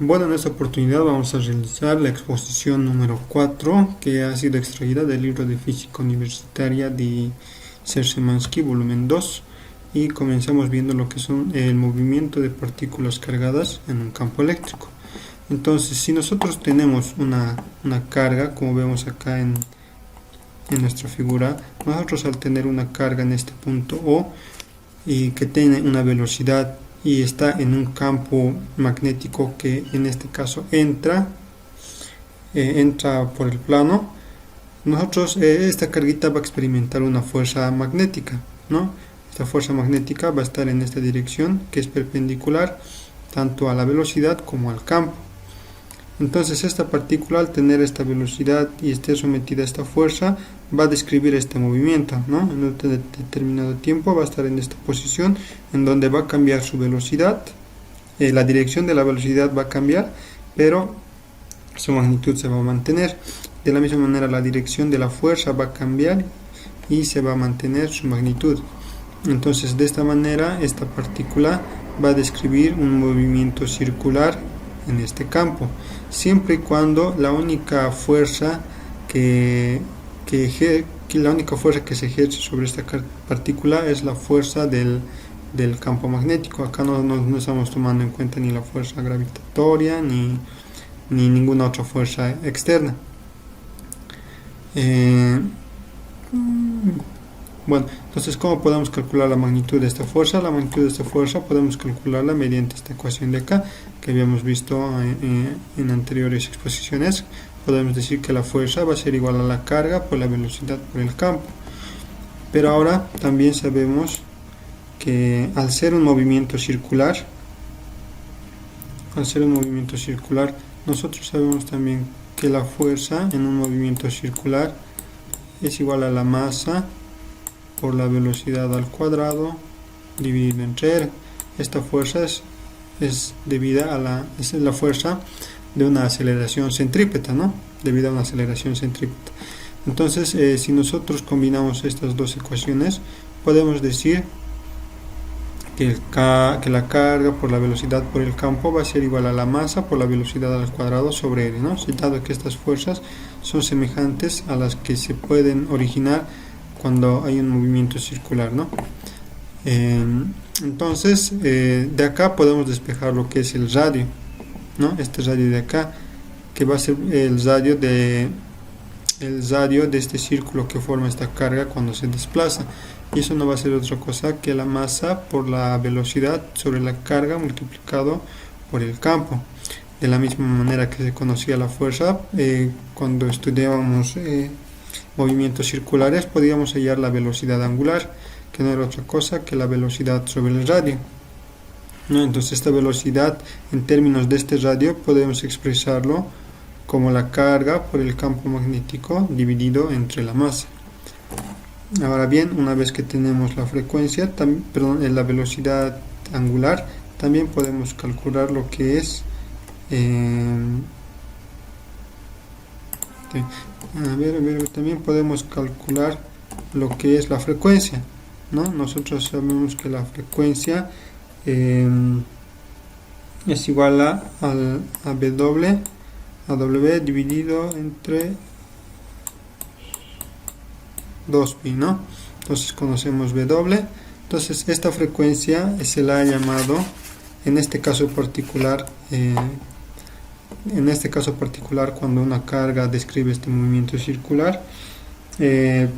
Bueno, en esta oportunidad vamos a realizar la exposición número 4 que ha sido extraída del libro de Física Universitaria de Szymanski, volumen 2, y comenzamos viendo lo que son el movimiento de partículas cargadas en un campo eléctrico. Entonces, si nosotros tenemos una carga, como vemos acá en nuestra figura, nosotros al tener una carga en este punto O y que tiene una velocidad y está en un campo magnético que en este caso entra por el plano, nosotros esta carguita va a experimentar una fuerza magnética, ¿no? Esta fuerza magnética va a estar en esta dirección que es perpendicular tanto a la velocidad como al campo. Entonces esta partícula, al tener esta velocidad y esté sometida a esta fuerza, va a describir este movimiento, ¿no? En un determinado tiempo va a estar en esta posición en donde va a cambiar su velocidad, la dirección de la velocidad va a cambiar, pero su magnitud se va a mantener. De la misma manera la dirección de la fuerza va a cambiar y se va a mantener su magnitud. Entonces de esta manera esta partícula va a describir un movimiento circular en este campo, siempre y cuando la única fuerza que se ejerce sobre esta partícula es la fuerza del campo magnético. Acá no estamos tomando en cuenta ni la fuerza gravitatoria ni ninguna otra fuerza externa. Bueno, entonces, ¿cómo podemos calcular la magnitud de esta fuerza? La magnitud de esta fuerza podemos calcularla mediante esta ecuación de acá, que habíamos visto en anteriores exposiciones. Podemos decir que la fuerza va a ser igual a la carga por la velocidad por el campo. Pero ahora también sabemos que al ser un movimiento circular, nosotros sabemos también que la fuerza en un movimiento circular es igual a la masa por la velocidad al cuadrado dividido entre R. Esta fuerza es la fuerza de una aceleración centrípeta, ¿no? Debido a una aceleración centrípeta. Entonces, si nosotros combinamos estas dos ecuaciones, podemos decir que la carga por la velocidad por el campo va a ser igual a la masa por la velocidad al cuadrado sobre R, ¿no? Dado que estas fuerzas son semejantes a las que se pueden originar cuando hay un movimiento circular, ¿no? Entonces, de acá podemos despejar lo que es el radio, ¿no? Este radio de acá, que va a ser el radio de este círculo que forma esta carga cuando se desplaza, y eso no va a ser otra cosa que la masa por la velocidad sobre la carga multiplicado por el campo. De la misma manera que se conocía la fuerza cuando estudiábamos movimientos circulares, podíamos hallar la velocidad angular, que no era otra cosa que la velocidad sobre el radio, ¿no? Entonces esta velocidad en términos de este radio podemos expresarlo como la carga por el campo magnético dividido entre la masa. Ahora bien, una vez que tenemos la frecuencia, la velocidad angular, también podemos calcular lo que es también podemos calcular lo que es la frecuencia, ¿no? Nosotros sabemos que la frecuencia es igual a W dividido entre 2pi, ¿no? Entonces conocemos W. Entonces esta frecuencia se la ha llamado, en este caso particular, cuando una carga describe este movimiento circular, se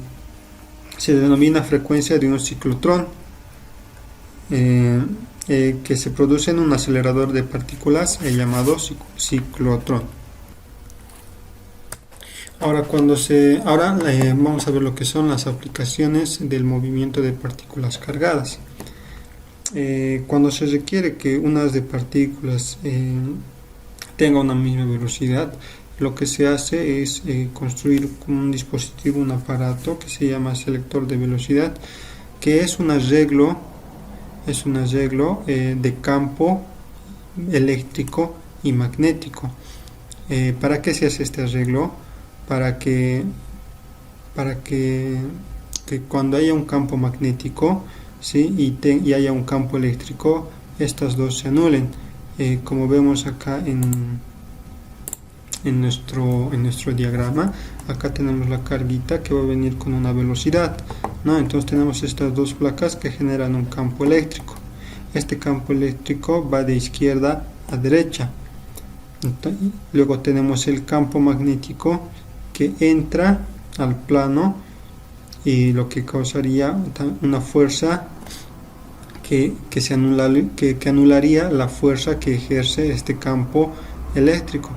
denomina frecuencia de un ciclotrón, que se produce en un acelerador de partículas llamado ciclotrón. Ahora vamos a ver lo que son las aplicaciones del movimiento de partículas cargadas. Cuando se requiere que unas de partículas tenga una misma velocidad, lo que se hace es construir un dispositivo, un aparato que se llama selector de velocidad, que es un arreglo de campo eléctrico y magnético. ¿Para qué se hace este arreglo? Para que cuando haya un campo magnético, ¿sí? y haya un campo eléctrico, estas dos se anulen. como vemos acá en nuestro diagrama, acá tenemos la carguita que va a venir con una velocidad, ¿no? Entonces tenemos estas dos placas que generan un campo eléctrico. Este campo eléctrico va de izquierda a derecha. Luego tenemos el campo magnético que entra al plano y lo que causaría una fuerza que anularía la fuerza que ejerce este campo eléctrico.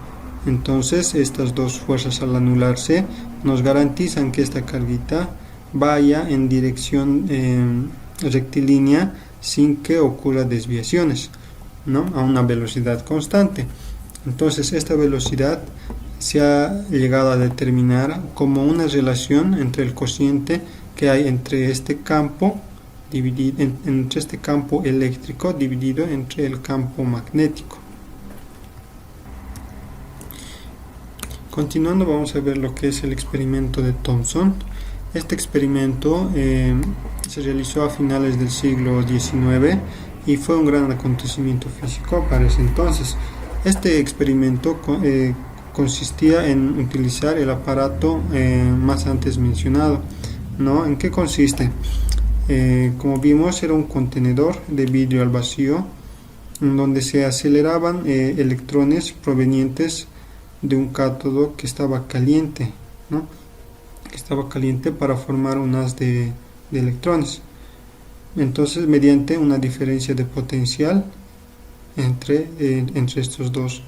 Entonces estas dos fuerzas, al anularse, nos garantizan que esta carguita vaya en dirección rectilínea sin que ocurra desviaciones, ¿no? A una velocidad constante. Entonces esta velocidad se ha llegado a determinar como una relación entre el cociente que hay entre este campo entre este campo eléctrico dividido entre el campo magnético. Continuando, vamos a ver lo que es el experimento de Thomson. Este experimento se realizó a finales del siglo XIX y fue un gran acontecimiento físico para ese entonces. Este experimento consistía en utilizar el aparato más antes mencionado, ¿no? ¿En qué consiste? Como vimos, era un contenedor de vidrio al vacío en donde se aceleraban electrones provenientes de un cátodo que estaba caliente, ¿no? Que estaba caliente para formar un haz de electrones. Entonces, mediante una diferencia de potencial entre estos dos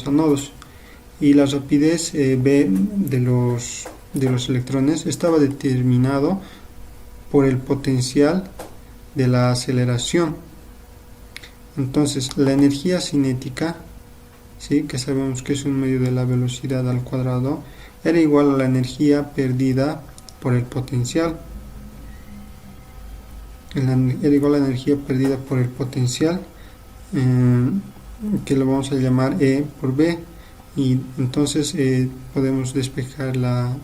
anodos, y la rapidez v de los electrones estaba determinado por el potencial de la aceleración. Entonces la energía cinética, ¿sí?, que sabemos que es un medio de la velocidad al cuadrado, era igual a la energía perdida por el potencial. Era igual a la energía perdida por el potencial, que lo vamos a llamar E por B, y entonces podemos despejar la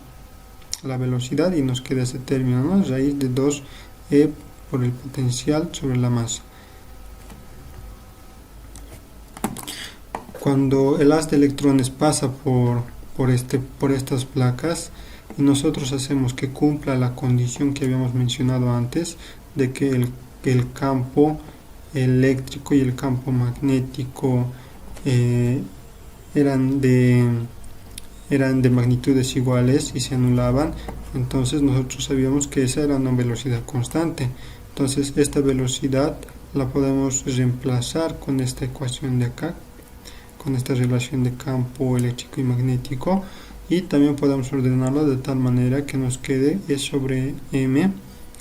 velocidad y nos queda ese término, ¿no? Raíz de 2E por el potencial sobre la masa. Cuando el haz de electrones pasa por estas placas y nosotros hacemos que cumpla la condición que habíamos mencionado antes, de que el campo eléctrico y el campo magnético eran de magnitudes iguales y se anulaban, entonces nosotros sabíamos que esa era una velocidad constante. Entonces esta velocidad la podemos reemplazar con esta ecuación de acá, con esta relación de campo eléctrico y magnético, y también podemos ordenarlo de tal manera que nos quede E sobre M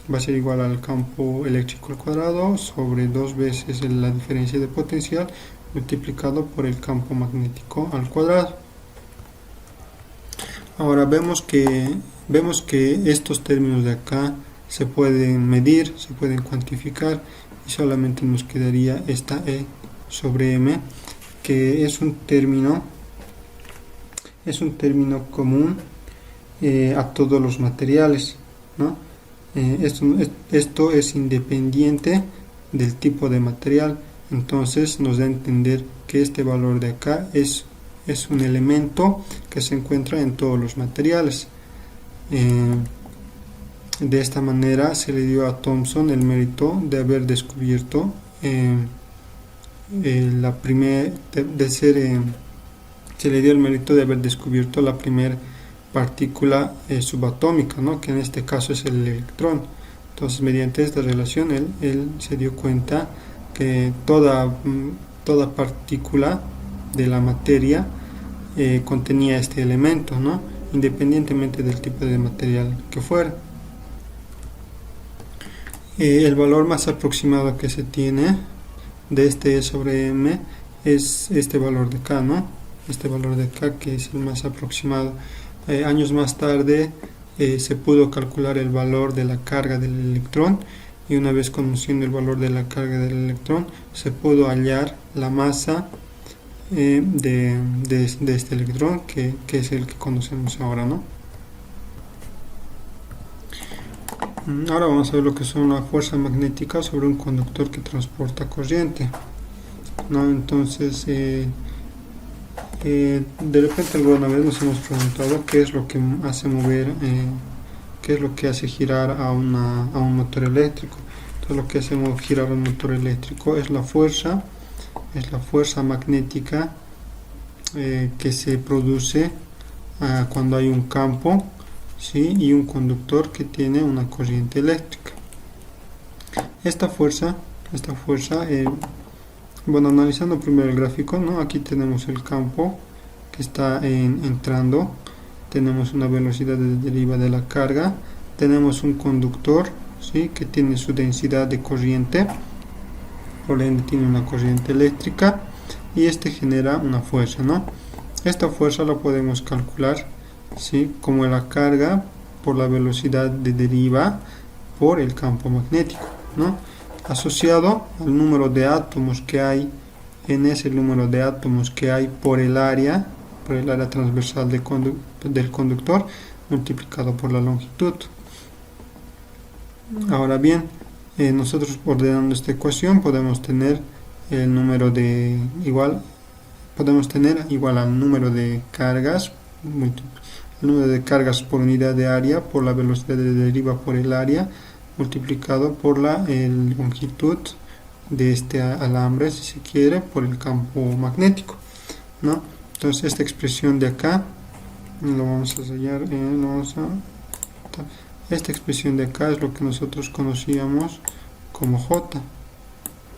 va a ser igual al campo eléctrico al cuadrado sobre 2 veces la diferencia de potencial multiplicado por el campo magnético al cuadrado. Ahora vemos que estos términos de acá se pueden medir, se pueden cuantificar, y solamente nos quedaría esta E sobre M, que es un término común a todos los materiales, ¿no? Esto es independiente del tipo de material, entonces nos da a entender que este valor de acá es un elemento que se encuentra en todos los materiales. De esta manera se le dio a Thomson el mérito de haber descubierto se le dio el mérito de haber descubierto la primera partícula subatómica, ¿no?, que en este caso es el electrón. Entonces, mediante esta relación él se dio cuenta que toda partícula de la materia contenía este elemento, ¿no?, independientemente del tipo de material que fuera. El valor más aproximado que se tiene de este E sobre M es este valor de acá, ¿no? Este valor de acá, que es el más aproximado. Años más tarde se pudo calcular el valor de la carga del electrón, y una vez conociendo el valor de la carga del electrón se pudo hallar la masa de este electrón, que es el que conocemos ahora, ¿no? Ahora vamos a ver lo que son la fuerza magnética sobre un conductor que transporta corriente. ¿no? Entonces de repente alguna vez nos hemos preguntado qué es lo que hace mover, qué es lo que hace girar a un motor eléctrico. Entonces lo que hace girar un motor eléctrico es la fuerza magnética que se produce cuando hay un campo, ¿sí? Y un conductor que tiene una corriente eléctrica. Esta fuerza, bueno, analizando primero el gráfico, ¿no? Aquí tenemos el campo que está entrando, tenemos una velocidad de deriva de la carga, tenemos un conductor, ¿sí? Que tiene su densidad de corriente, por ende tiene una corriente eléctrica, y este genera una fuerza, ¿no? Esta fuerza la podemos calcular, ¿sí? Como la carga por la velocidad de deriva por el campo magnético, ¿no? Asociado al número de átomos que hay, en ese número de átomos que hay por el área transversal del conductor, multiplicado por la longitud. Ahora bien, nosotros ordenando esta ecuación podemos tener el número de igual al número de cargas, el número de cargas por unidad de área por la velocidad de deriva por el área, multiplicado por la longitud de este alambre, si se quiere, por el campo magnético, ¿no? Entonces esta expresión de acá lo vamos a sellar, esta expresión de acá es lo que nosotros conocíamos como J,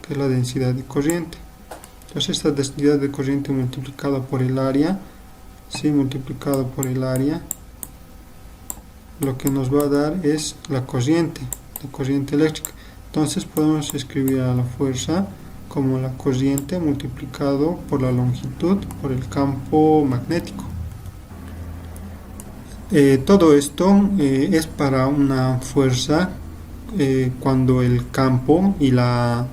que es la densidad de corriente. Entonces esta densidad de corriente multiplicada por el área, ¿sí? Multiplicado por el área, lo que nos va a dar es la corriente eléctrica. Entonces podemos escribir a la fuerza como la corriente multiplicado por la longitud por el campo magnético. Todo esto es para una fuerza cuando el campo y la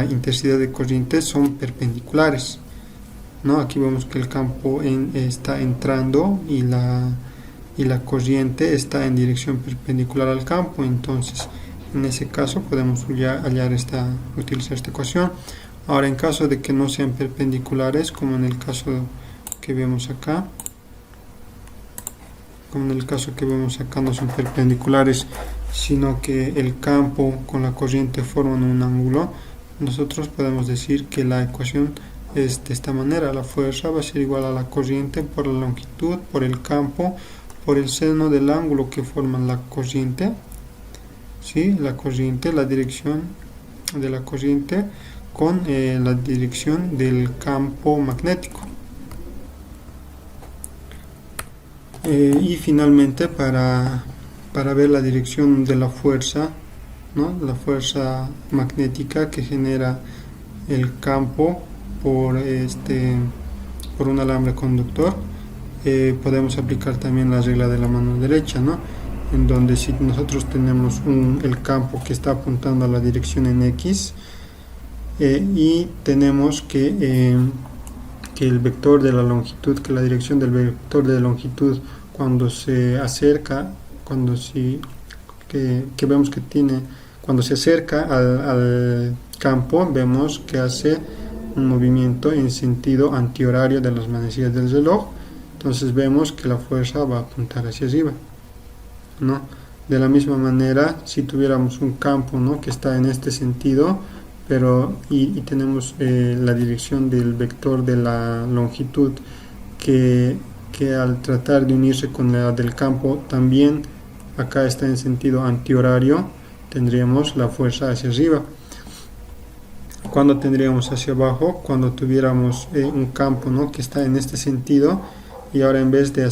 intensidad de corriente son perpendiculares, ¿no? Aquí vemos que el campo está entrando y la corriente está en dirección perpendicular al campo. Entonces en ese caso podemos utilizar esta ecuación. Ahora, en caso de que no sean perpendiculares, como en el caso que vemos acá, no son perpendiculares, sino que el campo con la corriente forman un ángulo, nosotros podemos decir que la ecuación es de esta manera: la fuerza va a ser igual a la corriente por la longitud por el campo por el seno del ángulo que forman la corriente, ¿sí? La dirección de la corriente con la dirección del campo magnético. Y finalmente, para ver la dirección de la fuerza, ¿no? La fuerza magnética que genera el campo por un alambre conductor, podemos aplicar también la regla de la mano derecha, ¿no? En donde si nosotros tenemos el campo que está apuntando a la dirección en X, y tenemos que el vector de la longitud, que la dirección del vector de longitud cuando se acerca, cuando se acerca al campo, vemos que hace un movimiento en sentido antihorario de las manecillas del reloj. Entonces vemos que la fuerza va a apuntar hacia arriba, ¿no? De la misma manera, si tuviéramos un campo, ¿no? Que está en este sentido, y tenemos la dirección del vector de la longitud que al tratar de unirse con la del campo también acá está en sentido antihorario, tendríamos la fuerza hacia arriba. Cuando tendríamos hacia abajo, cuando tuviéramos un campo, ¿no? Que está en este sentido, y ahora en vez de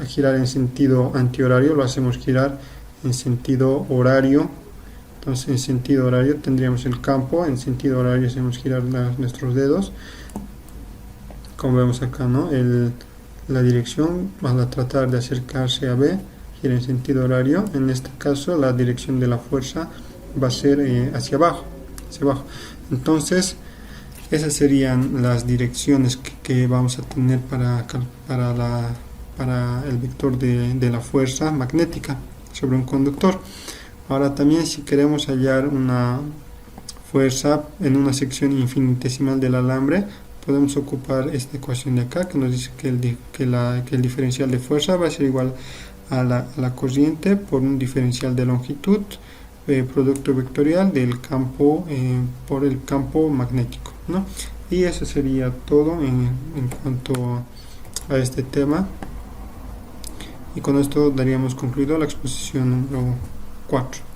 girar en sentido antihorario, lo hacemos girar en sentido horario. Entonces en sentido horario tendríamos el campo, en sentido horario hacemos girar nuestros dedos, como vemos acá, ¿no? La dirección, al tratar de acercarse a B, gira en sentido horario. En este caso la dirección de la fuerza va a ser hacia abajo. Entonces esas serían las direcciones que vamos a tener para el vector de la fuerza magnética sobre un conductor. Ahora también, si queremos hallar una fuerza en una sección infinitesimal del alambre, podemos ocupar esta ecuación de acá que nos dice que el diferencial de fuerza va a ser igual a la corriente por un diferencial de longitud, producto vectorial del campo por el campo magnético, ¿no? Y eso sería todo en cuanto a este tema, y con esto daríamos concluido la exposición número 4.